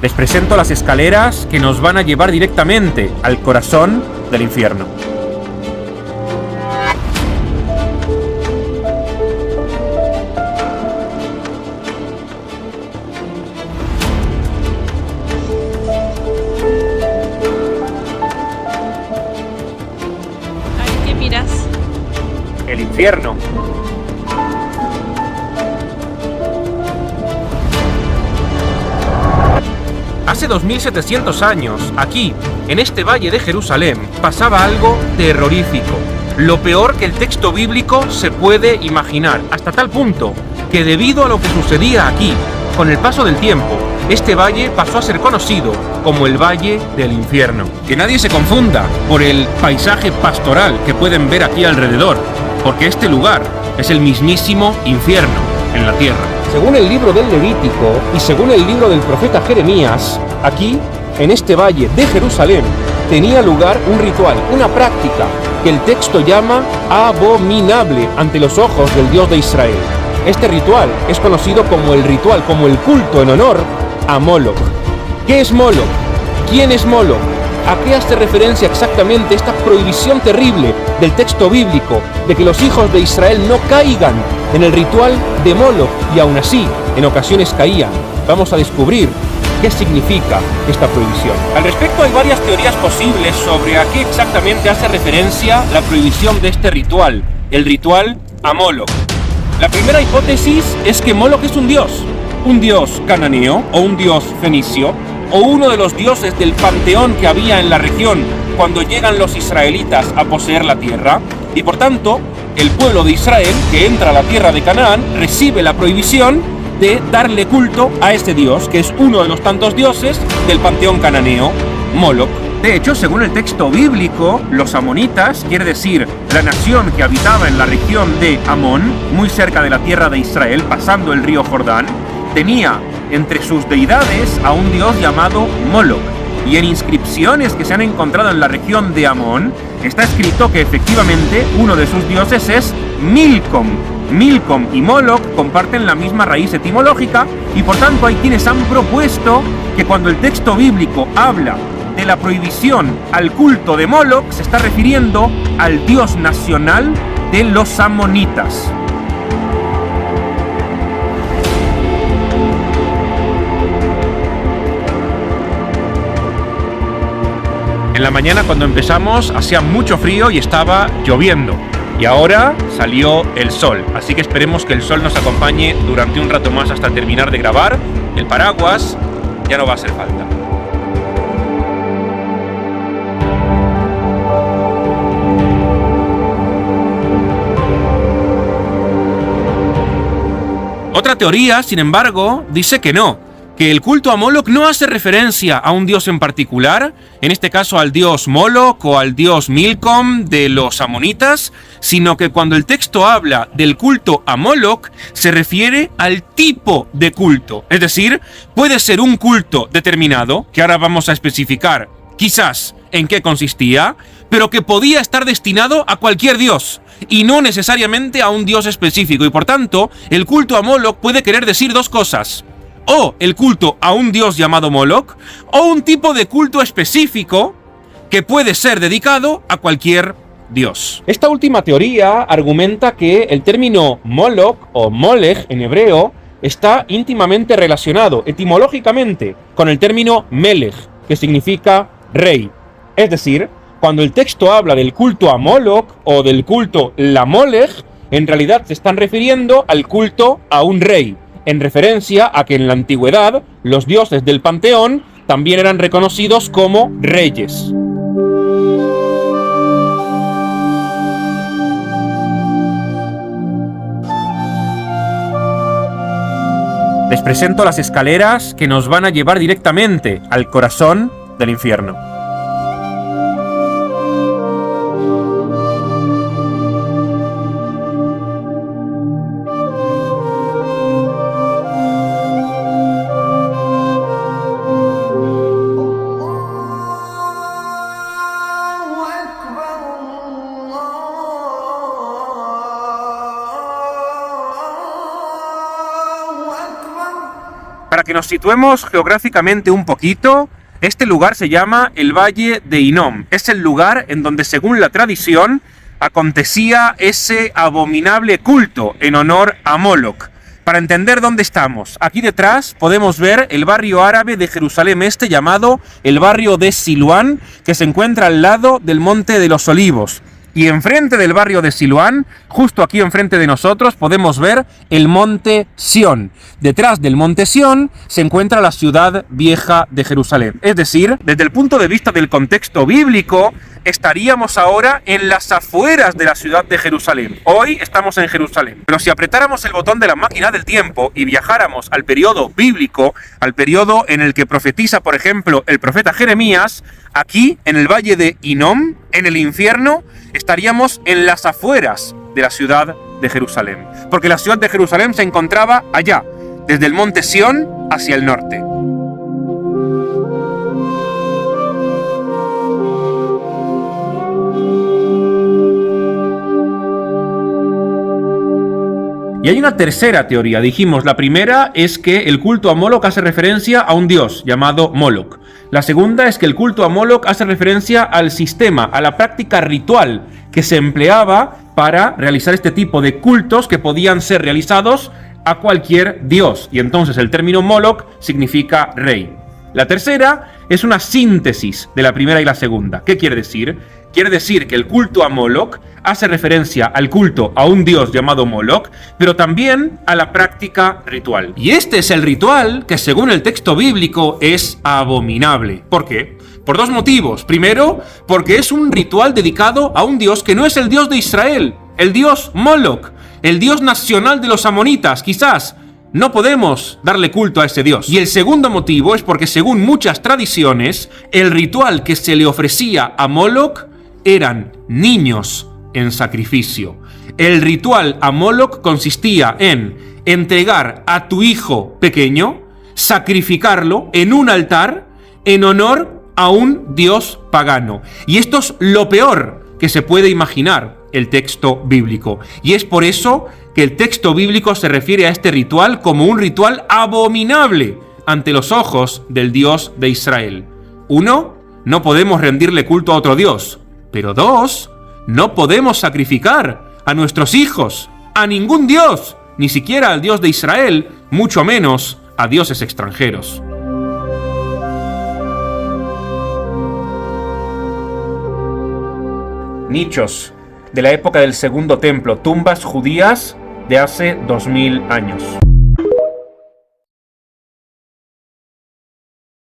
Les presento las escaleras que nos van a llevar directamente al corazón del infierno. ¿A qué miras? El infierno. Hace 2700 años, aquí, en este valle de Jerusalén, pasaba algo terrorífico. Lo peor que el texto bíblico se puede imaginar, hasta tal punto que debido a lo que sucedía aquí, con el paso del tiempo, este valle pasó a ser conocido como el Valle del Infierno. Que nadie se confunda por el paisaje pastoral que pueden ver aquí alrededor, porque este lugar es el mismísimo infierno en la tierra. Según el libro del Levítico y según el libro del profeta Jeremías, aquí, en este valle de Jerusalén, tenía lugar un ritual, una práctica, que el texto llama abominable ante los ojos del Dios de Israel. Este ritual es conocido como el ritual, como el culto en honor a Moloch. ¿Qué es Moloch? ¿Quién es Moloch? ¿A qué hace referencia exactamente esta prohibición terrible del texto bíblico de que los hijos de Israel no caigan en el ritual de Moloch y aún así en ocasiones caían? Vamos a descubrir qué significa esta prohibición. Al respecto hay varias teorías posibles sobre a qué exactamente hace referencia la prohibición de este ritual, el ritual a Moloch. La primera hipótesis es que Moloch es un dios cananeo o un dios fenicio, o uno de los dioses del panteón que había en la región cuando llegan los israelitas a poseer la tierra, y por tanto, el pueblo de Israel que entra a la tierra de Canaán recibe la prohibición de darle culto a ese dios, que es uno de los tantos dioses del panteón cananeo, Moloch. De hecho, según el texto bíblico, los amonitas, quiere decir la nación que habitaba en la región de Amón, muy cerca de la tierra de Israel, pasando el río Jordán, tenía entre sus deidades a un dios llamado Moloch. Y en inscripciones que se han encontrado en la región de Amón, está escrito que efectivamente uno de sus dioses es Milcom. Milcom y Moloch comparten la misma raíz etimológica y por tanto hay quienes han propuesto que cuando el texto bíblico habla de la prohibición al culto de Moloch, se está refiriendo al dios nacional de los amonitas. En la mañana cuando empezamos hacía mucho frío y estaba lloviendo. Y ahora salió el sol, así que esperemos que el sol nos acompañe durante un rato más hasta terminar de grabar. El paraguas ya no va a hacer falta. Otra teoría, sin embargo, dice que no, que el culto a Moloch no hace referencia a un dios en particular, en este caso al dios Moloch o al dios Milcom de los amonitas, sino que cuando el texto habla del culto a Moloch, se refiere al tipo de culto. Es decir, puede ser un culto determinado, que ahora vamos a especificar quizás en qué consistía, pero que podía estar destinado a cualquier dios, y no necesariamente a un dios específico, y por tanto, el culto a Moloch puede querer decir dos cosas: o el culto a un dios llamado Moloch, o un tipo de culto específico que puede ser dedicado a cualquier dios. Esta última teoría argumenta que el término Moloch o Molech en hebreo está íntimamente relacionado etimológicamente con el término Melech, que significa rey. Es decir, cuando el texto habla del culto a Moloch o del culto la Molech, en realidad se están refiriendo al culto a un rey, en referencia a que en la antigüedad los dioses del panteón también eran reconocidos como reyes. Les presento las escaleras que nos van a llevar directamente al corazón del infierno. Para que nos situemos geográficamente un poquito, este lugar se llama el Valle de Hinnom. Es el lugar en donde, según la tradición, acontecía ese abominable culto en honor a Moloch. Para entender dónde estamos, aquí detrás podemos ver el barrio árabe de Jerusalén Este llamado el barrio de Siluán, que se encuentra al lado del Monte de los Olivos. Y enfrente del barrio de Siluán, justo aquí enfrente de nosotros, podemos ver el monte Sión. Detrás del monte Sión se encuentra la ciudad vieja de Jerusalén. Es decir, desde el punto de vista del contexto bíblico, estaríamos ahora en las afueras de la ciudad de Jerusalén. Hoy estamos en Jerusalén. Pero si apretáramos el botón de la máquina del tiempo y viajáramos al periodo bíblico, al periodo en el que profetiza, por ejemplo, el profeta Jeremías, aquí, en el valle de Hinnom, en el infierno, estaríamos en las afueras de la ciudad de Jerusalén. Porque la ciudad de Jerusalén se encontraba allá, desde el monte Sión hacia el norte. Y hay una tercera teoría. Dijimos, la primera es que el culto a Moloch hace referencia a un dios llamado Moloch. La segunda es que el culto a Moloch hace referencia al sistema, a la práctica ritual que se empleaba para realizar este tipo de cultos que podían ser realizados a cualquier dios. Y entonces el término Moloch significa rey. La tercera es una síntesis de la primera y la segunda. ¿Qué quiere decir? Quiere decir que el culto a Moloch hace referencia al culto a un dios llamado Moloch, pero también a la práctica ritual. Y este es el ritual que, según el texto bíblico, es abominable. ¿Por qué? Por dos motivos. Primero, porque es un ritual dedicado a un dios que no es el dios de Israel, el dios Moloch, el dios nacional de los amonitas, quizás. No podemos darle culto a ese dios. Y el segundo motivo es porque, según muchas tradiciones, el ritual que se le ofrecía a Moloch eran niños en sacrificio. El ritual a Moloch consistía en entregar a tu hijo pequeño, sacrificarlo en un altar en honor a un dios pagano. Y esto es lo peor que se puede imaginar el texto bíblico. Y es por eso que el texto bíblico se refiere a este ritual como un ritual abominable ante los ojos del Dios de Israel. 1. No podemos rendirle culto a otro Dios. Pero 2. No podemos sacrificar a nuestros hijos, a ningún Dios, ni siquiera al Dios de Israel, mucho menos a dioses extranjeros. Nichos de la época del Segundo Templo, tumbas judías de hace 2000 años.